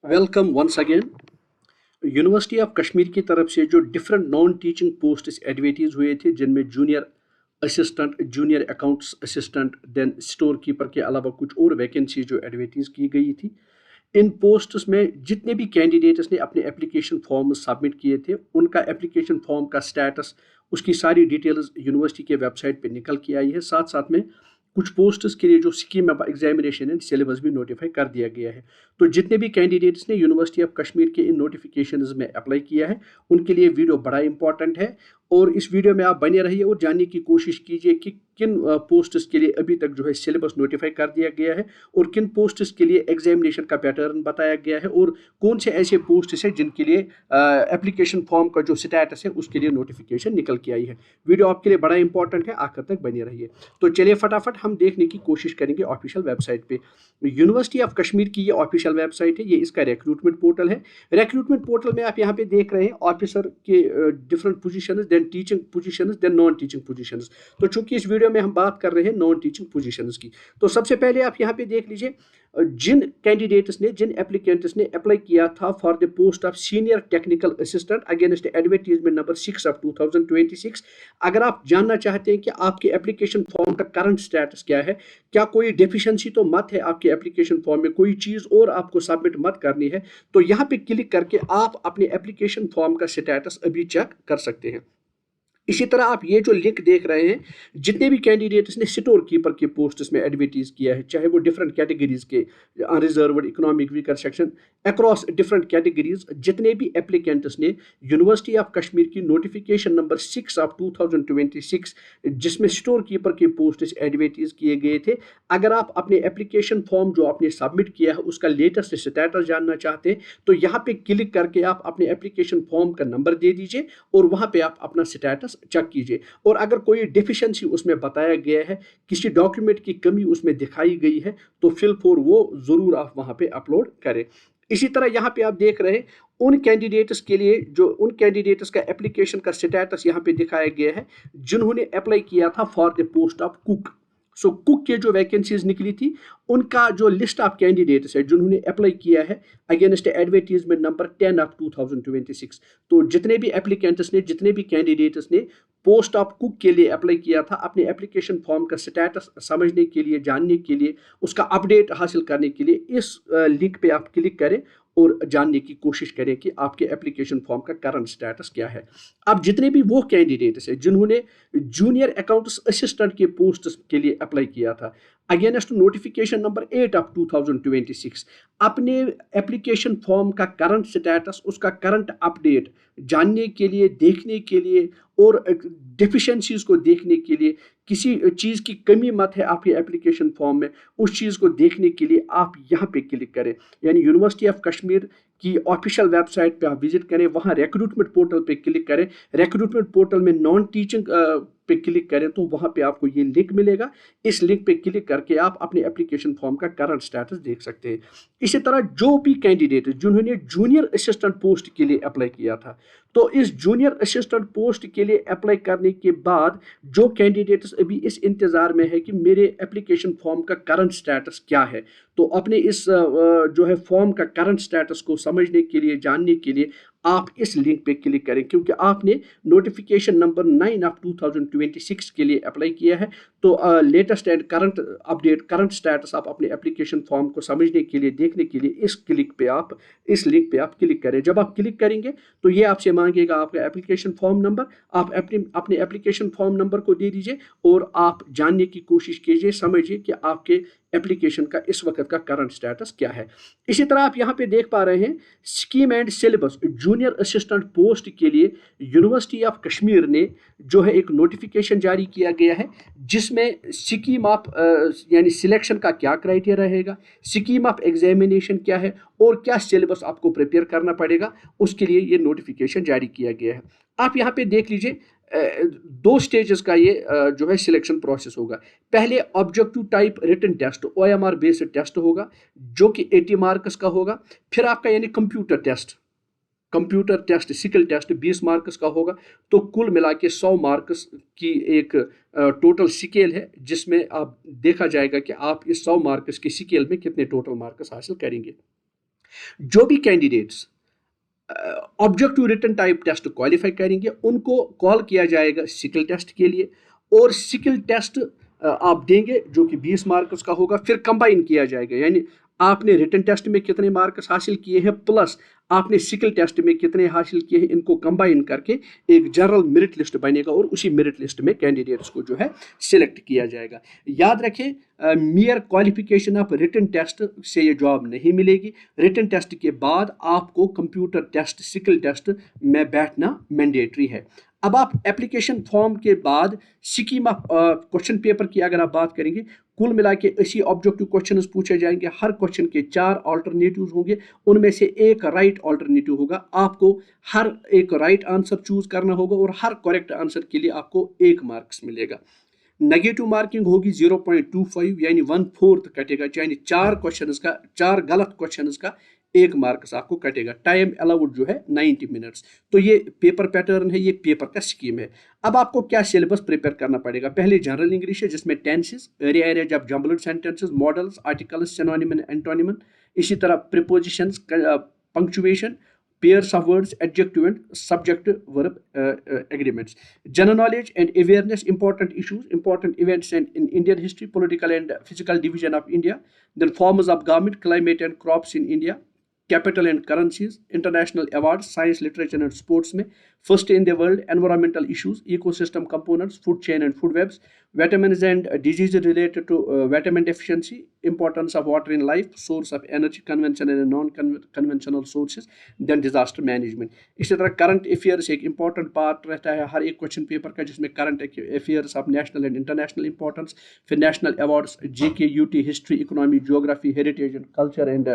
Welcome once again. University of Kashmir की तरफ से जो different non teaching posts advertised हुए थे, जिनमें junior assistant, junior accounts assistant, then store keeper के अलावा कुछ और वैकेंसी जो एडवर्टीज की गई थी, इन पोस्ट्स में जितने भी कैंडिडेट्स ने अपने एप्लीकेशन फॉर्म सबमिट किए थे, उनका एप्लीकेशन फॉर्म का स्टेटस, उसकी सारी डिटेल्स यूनिवर्सिटी के वेबसाइट पे निकल के आई है। साथ साथ में कुछ पोस्ट्स के लिए जो scheme of examination and syllabus भी नोटिफाई कर दिया गया है। तो जितने भी कैंडिडेट्स ने यूनिवर्सिटी ऑफ कश्मीर के इन नोटिफिकेशंस में अप्लाई किया है, उनके लिए वीडियो बड़ा इंपॉर्टेंट है। और इस वीडियो में आप बने रहिए और जानने की कोशिश कीजिए कि किन पोस्ट्स के लिए अभी तक जो है सिलेबस नोटिफाई कर दिया गया है, और किन पोस्ट्स के लिए एग्जामिनेशन का पैटर्न बताया गया है, और कौन से ऐसे पोस्ट्स हैं जिनके लिए एप्लीकेशन फॉर्म का जो स्टेटस है उसके लिए नोटिफिकेशन निकल के आई है। वीडियो आपके लिए बड़ा इंपॉर्टेंट है, आखिर तक बने रहिए। तो चलिए फटाफट हम देखने की कोशिश करेंगे ऑफिशियल वेबसाइट पे। यूनिवर्सिटी ऑफ कश्मीर की ये ऑफिशियल वेबसाइट है, ये इसका रिक्रूटमेंट पोर्टल है। रिक्रूटमेंट पोर्टल में आप यहाँ पे देख रहे हैं ऑफिसर के different positions, then teaching positions, then non teaching positions. तो चूंकि इस वीडियो में हम बात कर रहे हैं नॉन टीचिंग पोजीशंस की, तो सबसे पहले आप यहाँ पे देख लीजिए जिन कैंडिडेट्स ने, जिन एप्लीकेंट्स ने अप्लाई किया था for the post of senior technical assistant against advertisement number 6 of 2026। अगर आप जानना चाहते हैं कि आपके एप्लीकेशन फॉर्म का करंट स्टेटस क्या है, क्या कोई डेफिशिएंसी तो मत है आपके एप्लीकेशन फॉर्म में, कोई चीज़ और आपको सबमिट मत करनी है, तो यहाँ पे क्लिक करके आप अपने एप्लीकेशन फॉर्म का स्टेटस अभी चेक कर सकते हैं। इसी तरह आप ये जो लिंक देख रहे हैं, जितने भी कैंडिडेट्स ने स्टोर कीपर के पोस्ट्स में एडवर्टीज किया है, चाहे वो डिफरेंट कैटेगरीज के, unreserved, economic weaker section, across different categories, जितने भी एप्लीकेंट्स ने यूनिवर्सिटी ऑफ कश्मीर की नोटिफिकेशन नंबर 6 ऑफ 2026 जिसमें स्टोर कीपर के पोस्ट्स एडवर्टीज किए गए थे, अगर आप अपने एप्लीकेशन फॉर्म जो आपने सबमिट किया है उसका लेटेस्ट स्टेटस जानना चाहते हैं, तो यहाँ पे क्लिक करके आप अपने एप्लीकेशन फॉर्म का नंबर दे दीजिए और वहाँ पे आप अपना स्टेटस चेक कीजिए। और अगर कोई डेफिशिएंसी उसमें बताया गया है, किसी डॉक्यूमेंट की कमी उसमें दिखाई गई है, तो फिल फॉर वो जरूर आप वहां पे अपलोड करें। इसी तरह यहाँ पे आप देख रहे हैं उन कैंडिडेट्स के लिए, जो उन कैंडिडेट्स का एप्लीकेशन का स्टेटस यहाँ पे दिखाया गया है जिन्होंने अप्लाई किया था for the post of cook. So cook के जो वैकेंसीज निकली थी, उनका जो लिस्ट ऑफ कैंडिडेट्स है जिन्होंने अप्लाई किया है अगेंस्ट एडवर्टीजमेंट नंबर 10 ऑफ 2026। तो जितने भी एप्लीकेंट्स ने, जितने भी कैंडिडेट्स ने पोस्ट ऑफ कुक के लिए अप्लाई किया था, अपने एप्लीकेशन फॉर्म का स्टेटस समझने के लिए, जानने के लिए, उसका अपडेट हासिल करने के लिए इस लिंक पे आप क्लिक करें और जानने की कोशिश करें कि आपके एप्लीकेशन फॉर्म का करंट स्टेटस क्या है। अब जितने भी वो कैंडिडेट्स हैं जिन्होंने जूनियर अकाउंट्स असिस्टेंट के पोस्ट के लिए अप्लाई किया था अगेंस्ट नोटिफिकेशन नंबर 8 ऑफ 2026, अपने एप्लीकेशन फॉर्म का करंट स्टेटस, उसका करंट अपडेट जानने के लिए, देखने के लिए, और डेफिशिएंसीज को देखने के लिए, किसी चीज़ की कमी मत है आपके एप्लीकेशन फॉर्म में, उस चीज़ को देखने के लिए आप यहाँ पे क्लिक करें। यानी यूनिवर्सिटी ऑफ कश्मीर की ऑफिशियल वेबसाइट पे आप विजिट करें, वहाँ रिक्रूटमेंट पोर्टल पे क्लिक करें, रिक्रूटमेंट पोर्टल में नॉन टीचिंग पे क्लिक करें तो वहाँ पे आपको ये लिंक मिलेगा। इस लिंक पे क्लिक करके आप अपने एप्लीकेशन फॉर्म का करंट स्टेटस देख सकते हैं। इसी तरह जो भी कैंडिडेट जिन्होंने जूनियर असिस्टेंट पोस्ट के लिए अप्लाई किया था, तो इस जूनियर असिस्टेंट पोस्ट के लिए अप्लाई करने के बाद जो कैंडिडेट्स अभी इस इंतज़ार में है कि मेरे एप्लीकेशन फॉर्म का करंट स्टेटस क्या है, तो अपने इस जो है फॉर्म का करंट स्टेटस को समझने के लिए, जानने के लिए आप इस लिंक पे क्लिक करें, क्योंकि आपने नोटिफिकेशन नंबर 9 ऑफ 2026 के लिए अप्लाई किया है। तो latest and current update, current status आप अपने एप्लीकेशन फॉर्म को समझने के लिए, देखने के लिए इस लिंक पे आप क्लिक करें। जब आप क्लिक करेंगे तो ये आपसे मांगेगा आपका एप्लीकेशन फॉर्म नंबर, आप अपने एप्लीकेशन फॉर्म नंबर को दे दीजिए और आप जानने की कोशिश कीजिए, समझिए कि आपके एप्लीकेशन का इस वक्त का करंट स्टेटस क्या है। इसी तरह आप यहाँ पे देख पा रहे हैं scheme and syllabus junior assistant post के लिए यूनिवर्सिटी ऑफ कश्मीर ने जो है एक नोटिफिकेशन जारी किया गया है, जिसमें स्कीम ऑफ यानी सिलेक्शन का क्या क्राइटेरिया रहेगा, स्कीम ऑफ एग्जामिनेशन क्या है, और क्या सिलेबस आपको प्रिपेयर करना पड़ेगा, उसके लिए ये नोटिफिकेशन जारी किया गया है। आप यहाँ पे देख लीजिए, दो स्टेजेस का ये जो है सिलेक्शन प्रोसेस होगा। पहले objective type written test, OMR based test होगा जो कि 80 मार्क्स का होगा। फिर आपका यानी computer test skill test 20 marks का होगा। तो कुल मिला के 100 मार्क्स की एक टोटल स्केल है, जिसमें आप देखा जाएगा कि आप इस 100 मार्क्स की स्केल में कितने टोटल मार्क्स हासिल करेंगे। जो भी candidates objective written type test qualify करेंगे उनको कॉल किया जाएगा स्किल टेस्ट के लिए, और स्किल टेस्ट आप देंगे जो कि 20 मार्क्स का होगा, फिर कंबाइन किया जाएगा, यानी आपने रिटन टेस्ट में कितने मार्क्स हासिल किए हैं प्लस आपने स्किल टेस्ट में कितने हासिल किए हैं, इनको कंबाइन करके एक जनरल मेरिट लिस्ट बनेगा और उसी मेरिट लिस्ट में कैंडिडेट्स को जो है सिलेक्ट किया जाएगा। याद रखें, mere qualification of written test से ये जॉब नहीं मिलेगी। रिटन टेस्ट के बाद आपको कंप्यूटर टेस्ट, स्किल टेस्ट में बैठना मैंडेटरी है। अब आप एप्लीकेशन फॉर्म के बाद स्कीम ऑफ क्वेश्चन पेपर की अगर आप बात करेंगे, कुल मिला के 80 ऑब्जेक्टिव क्वेश्चन पूछे जाएंगे। हर क्वेश्चन के 4 ऑल्टरनेटिव्स होंगे, उनमें से एक राइट ऑल्टरनेटिव होगा। आपको हर एक राइट आंसर चूज करना होगा और हर करेक्ट आंसर के लिए आपको 1 मार्क्स मिलेगा। नेगेटिव मार्किंग होगी 0.25 यानी 1/4 कटेगा, यानी 4 गलत क्वेश्चन का 1 मार्क्स आपको कटेगा। टाइम अलाउड जो है 90 मिनट्स। तो ये पेपर पैटर्न है, ये पेपर का स्कीम है। अब आपको क्या सिलेबस प्रिपेयर करना पड़ेगा? पहले जनरल इंग्लिश है जिसमें tenses, area arrays of jumbled sentences, models, articles, synonym and antonym. इसी तरह prepositions, punctuation, pairs of words, adjective and subject verb agreements. General knowledge and awareness, important issues, important events and in Indian history, political and physical division of India, then forms of government, climate and crops in India, capital and currencies, international awards, science, literature and sports में first in the world, environmental issues, ecosystem components, food chain and food webs, vitamins and diseases related to vitamin deficiency, importance of water in life, source of energy, conventional and non-conventional sources, then disaster management. इसी तरह current affairs एक important part रहता है हर एक question paper का, जिसमें current affairs of national and international importance, फिर national awards, GK, UT, history, economy, geography, heritage and culture and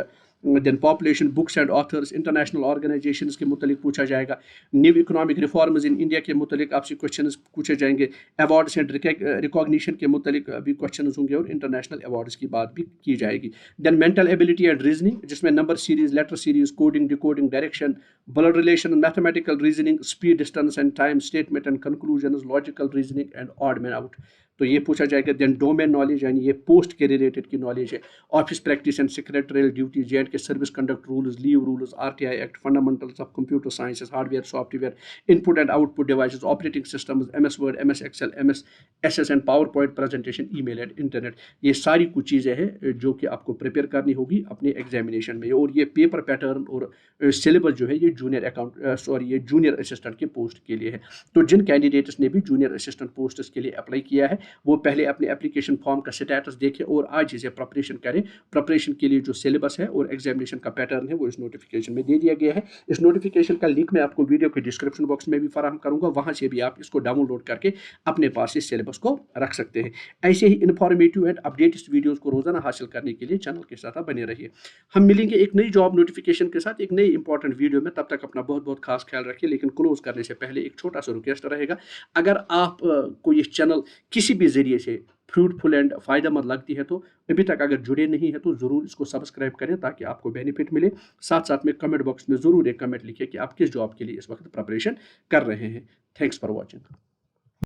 then population, books and authors, international organizations के मुतलिक पूछा जाएगा। New economic reforms in India के मुतलिक आपसे question पूछे जाएंगे। Awards and recognition के मुतलिक भी क्वेश्चन होंगे और इंटरनेशनल अवार्ड्स की बात भी की जाएगी। Then mental ability and reasoning, जिसमें number series, letter series, coding, decoding, direction, blood relation, mathematical reasoning, speed, distance and time, statement and conclusion, logical reasoning and odd man out. तो ये पूछा जाएगा। देन डोमेन नॉलेज, यानी ये post के related की knowledge है। Office practice and secretarial duty, J and K service conduct rules, leave rules, RTI act, fundamentals of computer sciences, hardware, software, input and output devices, operating systems, MS Word, MS Excel, MS SS and PowerPoint presentation, email and internet. ये सारी कुछ चीज़ें हैं जो कि आपको prepare करनी होगी अपने एग्जामिनेशन में। और ये पेपर पैटर्न और सिलेबस जो है ये जूनियर असिस्टेंट के पोस्ट के लिए है। तो जिन कैंडिडेट्स ने भी जूनियर असिस्टेंट पोस्ट के लिए अप्लाई किया है वो पहले अपने एप्लीकेशन फॉर्म का स्टेटस देखें और आज इसे प्रिपरेशन करें। प्रिपरेशन के लिए जो सिलेबस है और एग्जामिनेशन का पैटर्न है वो इस नोटिफिकेशन में दे दिया गया है। इस नोटिफिकेशन का लिंक मैं आपको वीडियो के डिस्क्रिप्शन बॉक्स में भी फराहम करूंगा, वहां से भी आप इसको डाउनलोड करके अपने पास इस सिलेबस को रख सकते हैं। ऐसे ही इन्फॉर्मेटिव एंड अपडेटेड वीडियोस को रोजाना हासिल करने के लिए चैनल के साथ बने रहिए। हम मिलेंगे एक नई जॉब नोटिफिकेशन के साथ एक नई इंपॉर्टेंट वीडियो में। तब तक अपना बहुत बहुत खास ख्याल रखिए। लेकिन क्लोज करने से पहले एक छोटा सा रिक्वेस्ट रहेगा, अगर आप को ये चैनल किसी भी जरिए से फ्रूटफुल एंड फ़ायदेमंद लगती है तो अभी तक अगर जुड़े नहीं है तो ज़रूर इसको सब्सक्राइब करें ताकि आपको बेनिफिट मिले। साथ साथ में कमेंट बॉक्स में ज़रूर एक कमेंट लिखिए कि आप किस जॉब के लिए इस वक्त प्रिपरेशन कर रहे हैं। Thanks for watching.